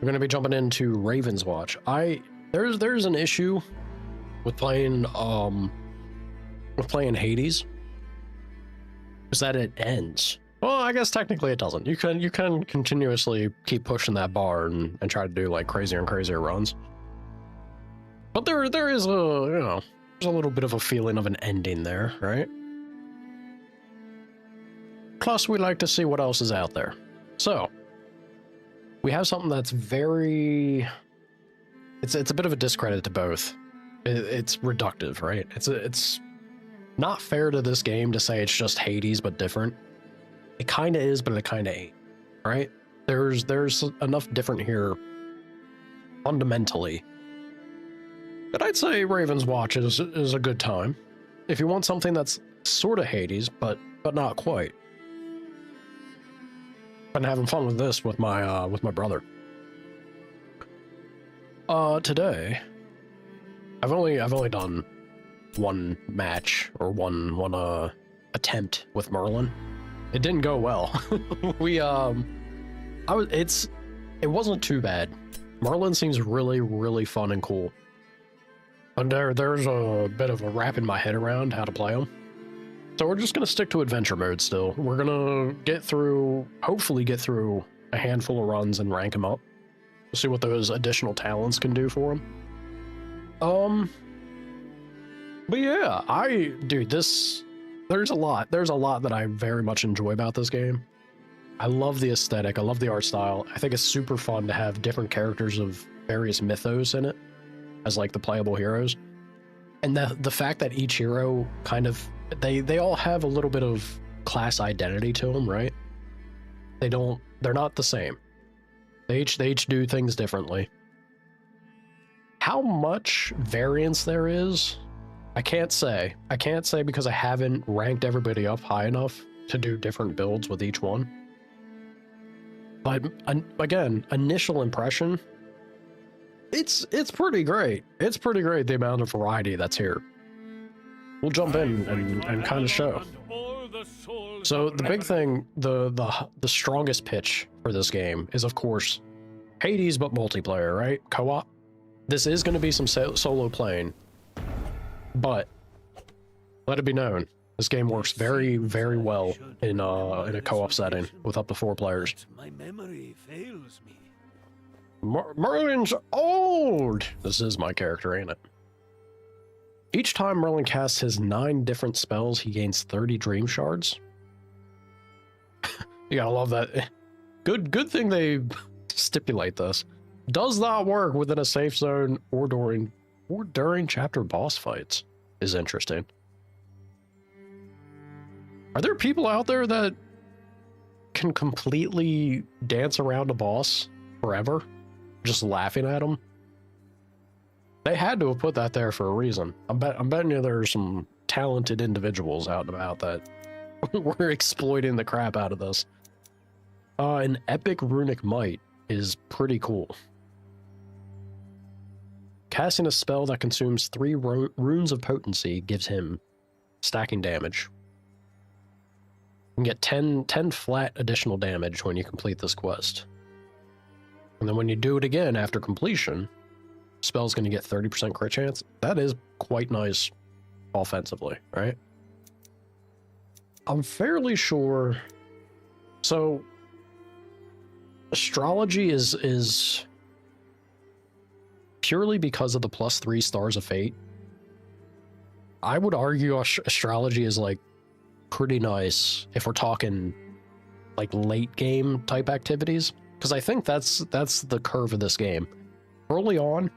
We're going to be jumping into Ravenswatch. There's an issue with playing Hades, is that it ends. Well, I guess technically it doesn't. You can continuously keep pushing that bar and try to do like crazier and crazier runs. But there is a, there's a little bit of a feeling of an ending there, right? Plus, we like to see what else is out there. So, we have something that's very... It's a bit of a discredit to both. It's reductive, right? It's not fair to this game to say it's just Hades, but different. It kind of is, but it kind of ain't, right? There's enough different here, fundamentally, that I'd say Ravenswatch is a good time. If you want something that's sort of Hades, but not quite. Been having fun with this with my brother. Today, I've only done one match or one attempt with Merlin. It didn't go well. It wasn't too bad. Merlin seems really fun and cool. And there's a bit of a wrapping my head around how to play him. So we're just gonna stick to adventure mode still. We're gonna hopefully get through a handful of runs and rank him up. We'll see what those additional talents can do for him. But yeah, there's a lot that I very much enjoy about this game. I love the aesthetic, I love the art style. I think it's super fun to have different characters of various mythos in it as like the playable heroes. And the fact that each hero kind of, they all have a little bit of class identity to them, right? They're not the same. They each do things differently. How much variance there is, I can't say. I can't say because I haven't ranked everybody up high enough to do different builds with each one. But again, initial impression, it's pretty great. It's pretty great, the amount of variety that's here. We'll jump in and kind of show. So the big thing, the strongest pitch for this game is, of course, Hades, but multiplayer, right? Co-op. This is going to be some solo playing, but let it be known, this game works very well in a co-op setting with up to 4 players. My memory fails me. Merlin's old! This is my character, ain't it? Each time Merlin casts his 9 different spells, he gains 30 dream shards. You gotta love that. Good thing they stipulate this. Does not work within a safe zone or during chapter boss fights. Is interesting. Are there people out there that can completely dance around a boss forever? Just laughing at them? They had to have put that there for a reason. I'm betting you there's some talented individuals out and about that were exploiting the crap out of this. An epic runic might is pretty cool. Casting a spell that consumes 3 runes of potency gives him stacking damage. You can get 10 flat additional damage when you complete this quest. And then when you do it again after completion, spell's going to get 30% crit chance. That is quite nice offensively, right? I'm fairly sure. So astrology is purely because of the +3 stars of fate. I would argue astrology is like pretty nice if we're talking like late game type activities, because I think that's the curve of this game. Early on,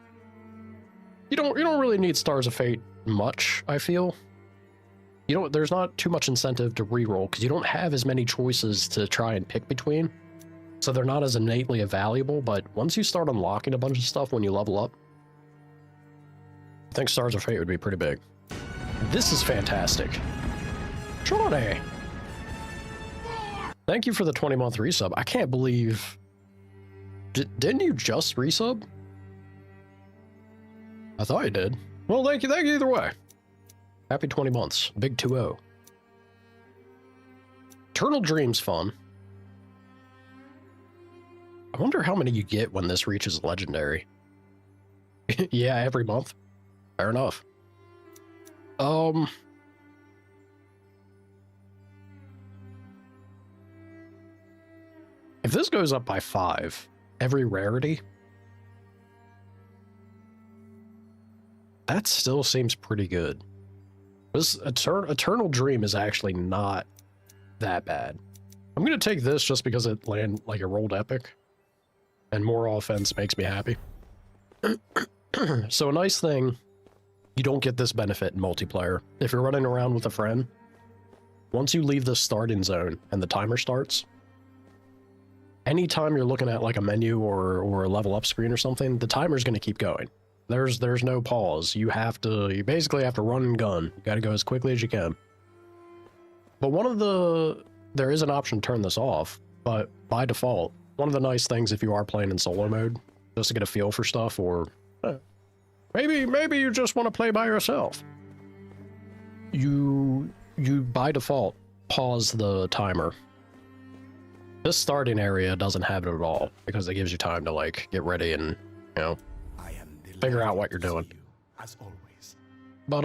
you don't really need stars of fate much, I feel. There's not too much incentive to reroll because you don't have as many choices to try and pick between. So they're not as innately valuable, but once you start unlocking a bunch of stuff when you level up, I think Stars of Fate would be pretty big. This is fantastic. Johnny! Thank you for the 20-month resub. I can't believe... Didn't you just resub? I thought you did. Well, thank you either way. Happy 20 months. Big 2-0. Eternal Dream's fun. I wonder how many you get when this reaches legendary. Yeah, every month. Fair enough. If this goes up by 5, every rarity, that still seems pretty good. This Eternal Dream is actually not that bad. I'm gonna take this just because it rolled epic, and more offense makes me happy. So a nice thing, you don't get this benefit in multiplayer. If you're running around with a friend, once you leave the starting zone and the timer starts, anytime you're looking at like a menu or a level up screen or something, the timer's gonna keep going. There's no pause. You basically have to run and gun. You gotta go as quickly as you can. But there is an option to turn this off, but by default, one of the nice things if you are playing in solo mode, just to get a feel for stuff, or maybe you just want to play by yourself, you by default pause the timer. This starting area doesn't have it at all because it gives you time to like get ready and, you know, figure out what you're doing. As always. But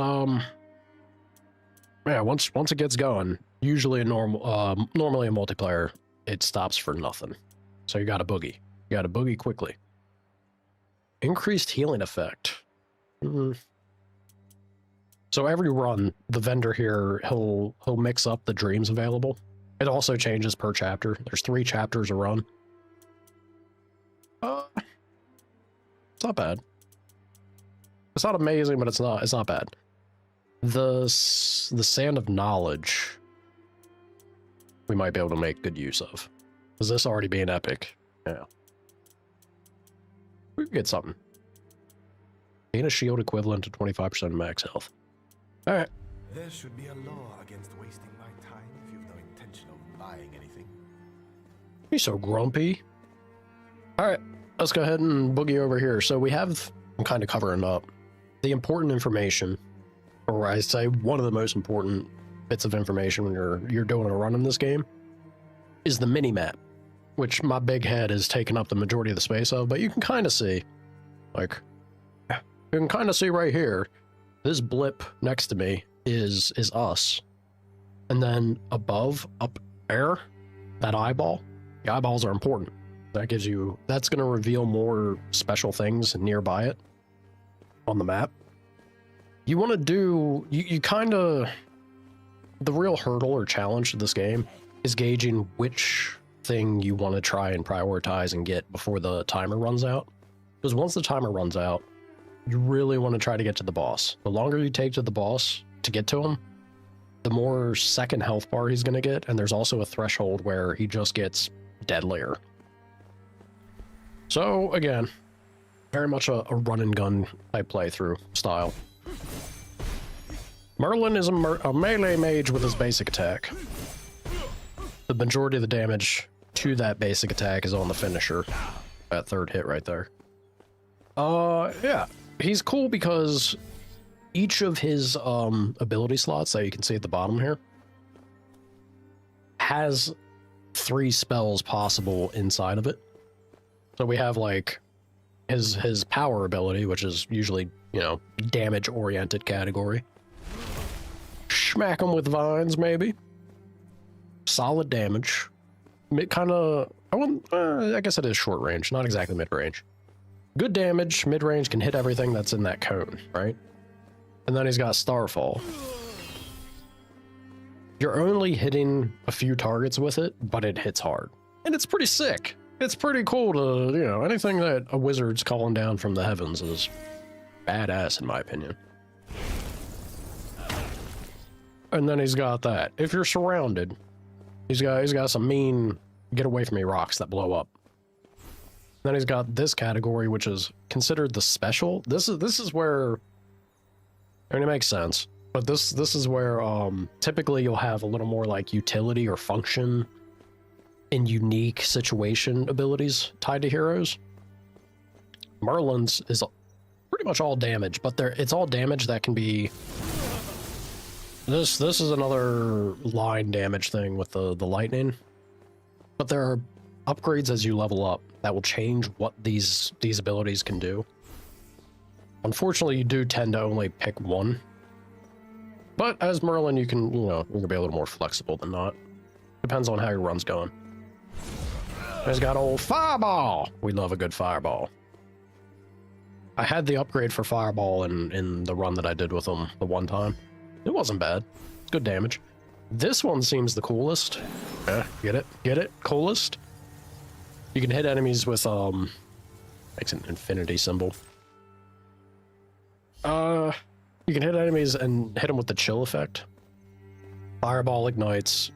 yeah, once it gets going, usually normally in multiplayer, it stops for nothing. So you got to boogie. You got to boogie quickly. Increased healing effect. So every run, the vendor here, he'll mix up the dreams available. It also changes per chapter. There's 3 chapters a run. It's not bad. It's not amazing, but it's not bad. The Sand of Knowledge we might be able to make good use of. Is this already being epic? Yeah. We could get something. Gain a shield equivalent to 25% of max health. Alright. There should be a law against wasting my time if you've no intention of buying anything. He's so grumpy. Alright, let's go ahead and boogie over here. So I'm kind of covering up the important information, or I say one of the most important bits of information when you're doing a run in this game, is the mini-map, which my big head is taking up the majority of the space of, but you can kind of see, like, you can kind of see right here, this blip next to me is us. And then above, up there, that eyeball, the eyeballs are important. That's going to reveal more special things nearby it on the map. You want to do, you kind of, the real hurdle or challenge to this game is gauging which thing you want to try and prioritize and get before the timer runs out. Because once the timer runs out, you really want to try to get to the boss. The longer you take to the boss to get to him, the more second health bar he's going to get, and there's also a threshold where he just gets deadlier. So, again, very much a run and gun type playthrough style. Merlin is a melee mage with his basic attack. The majority of the damage to that basic attack is on the finisher. That third hit right there. Yeah. He's cool because each of his ability slots that you can see at the bottom here has 3 spells possible inside of it. So we have like his power ability, which is usually, you know, damage oriented category. Smack him with vines, maybe. Solid damage. Kind of, I guess it is short range, not exactly mid range. Good damage, mid range, can hit everything that's in that cone, right? And then he's got Starfall. You're only hitting a few targets with it, but it hits hard. And it's pretty sick. It's pretty cool to, you know, anything that a wizard's calling down from the heavens is badass in my opinion. And then he's got that. If you're surrounded, he's got some mean get away from me rocks that blow up. Then he's got this category, which is considered the special. This is where, I mean, it makes sense, but this is where typically you'll have a little more like utility or function and unique situation abilities tied to heroes. Merlin's is pretty much all damage, but it's all damage that can be. This is another line damage thing with the lightning, but there are upgrades as you level up that will change what these abilities can do. Unfortunately, you do tend to only pick one. But as Merlin, you can be a little more flexible than not. Depends on how your run's going. He's got old Fireball. We love a good Fireball. I had the upgrade for Fireball in the run that I did with him the one time. It wasn't bad. Good damage. This one seems the coolest. Get it? Get it? Coolest. You can hit enemies with, makes an infinity symbol. You can hit enemies and hit them with the chill effect. Fireball ignites.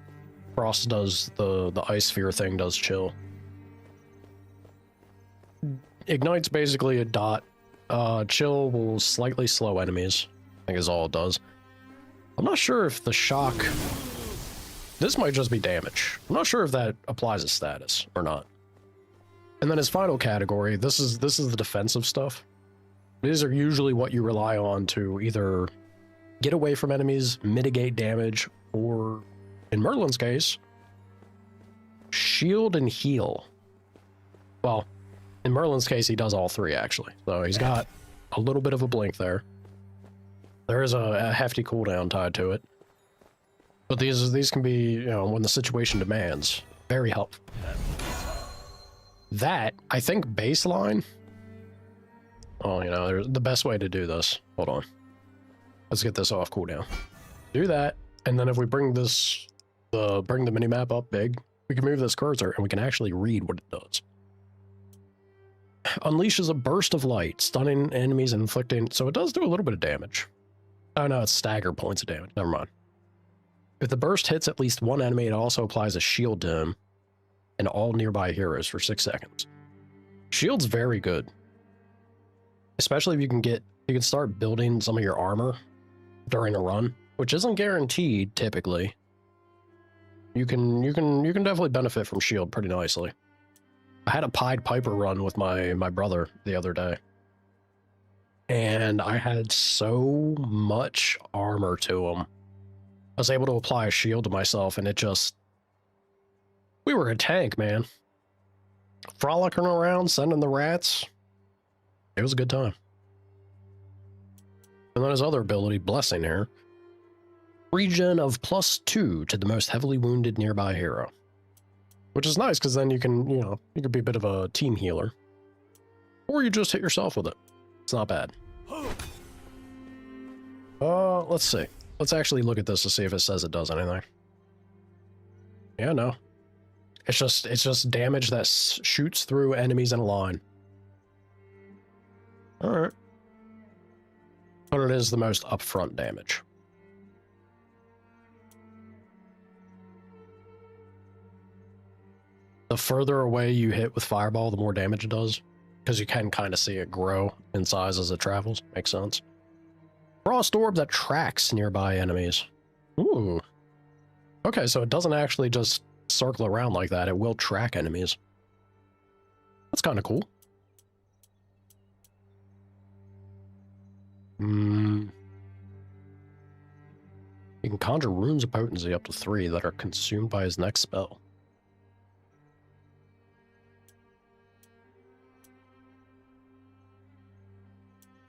Frost does the ice sphere thing, does chill. Ignite's basically a dot. Chill will slightly slow enemies, I think is all it does. I'm not sure if the shock... This might just be damage. I'm not sure if that applies as status or not. And then his final category, this is the defensive stuff. These are usually what you rely on to either get away from enemies, mitigate damage, or, in Merlin's case, shield and heal. Well, in Merlin's case, he does all three, actually. So he's got a little bit of a blink there. There is a hefty cooldown tied to it. But these can be, when the situation demands, very helpful. That, I think, baseline... Oh, the best way to do this. Hold on. Let's get this off cooldown. Do that, and then if we bring the minimap up big, we can move this cursor, and we can actually read what it does. Unleashes a burst of light, stunning enemies and inflicting... So it does do a little bit of damage. Oh no, it's stagger points of damage. Never mind. If the burst hits at least one enemy, it also applies a shield to him and all nearby heroes for 6 seconds. Shield's very good. Especially if you can start building some of your armor during a run, which isn't guaranteed typically. You can definitely benefit from shield pretty nicely. I had a Pied Piper run with my brother the other day, and I had so much armor to him. I was able to apply a shield to myself, and we were a tank, man. Frolicking around, sending the rats. It was a good time. And then his other ability, Blessing here. Regen of +2 to the most heavily wounded nearby hero. Which is nice, because then you can, you could be a bit of a team healer. Or you just hit yourself with it. It's not bad. Let's see. Let's actually look at this to see if it says it does anything. Yeah, no. It's just damage that shoots through enemies in a line. Alright. But it is the most upfront damage. The further away you hit with Fireball, the more damage it does. Because you can kind of see it grow in size as it travels. Makes sense. Frost Orb that tracks nearby enemies. Ooh. Okay, so it doesn't actually just circle around like that. It will track enemies. That's kind of cool. You can conjure runes of potency up to 3 that are consumed by his next spell.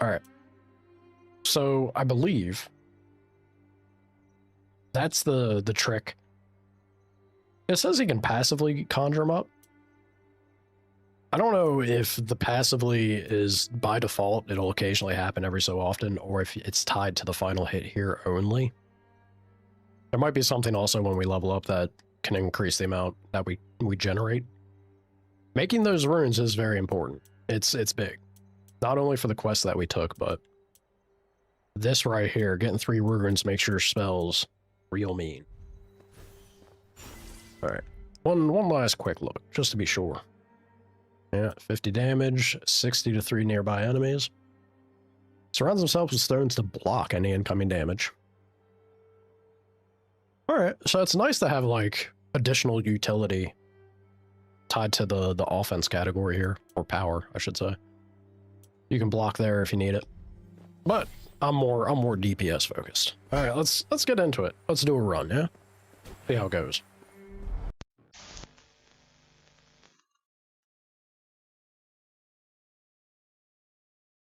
Alright. So, I believe that's the trick. It says he can passively conjure them up. I don't know if the passively is by default, it'll occasionally happen every so often, or if it's tied to the final hit here only. There might be something also when we level up that can increase the amount that we generate. Making those runes is very important. It's big. Not only for the quest that we took, but this right here, getting 3 runes makes your spells real mean. Alright. One last quick look, just to be sure. Yeah, 50 damage, 60 to 3 nearby enemies. Surrounds himself with stones to block any incoming damage. Alright, so it's nice to have, like, additional utility tied to the offense category here, or power, I should say. You can block there if you need it. But I'm more DPS focused. Alright, let's get into it. Let's do a run, yeah? See how it goes.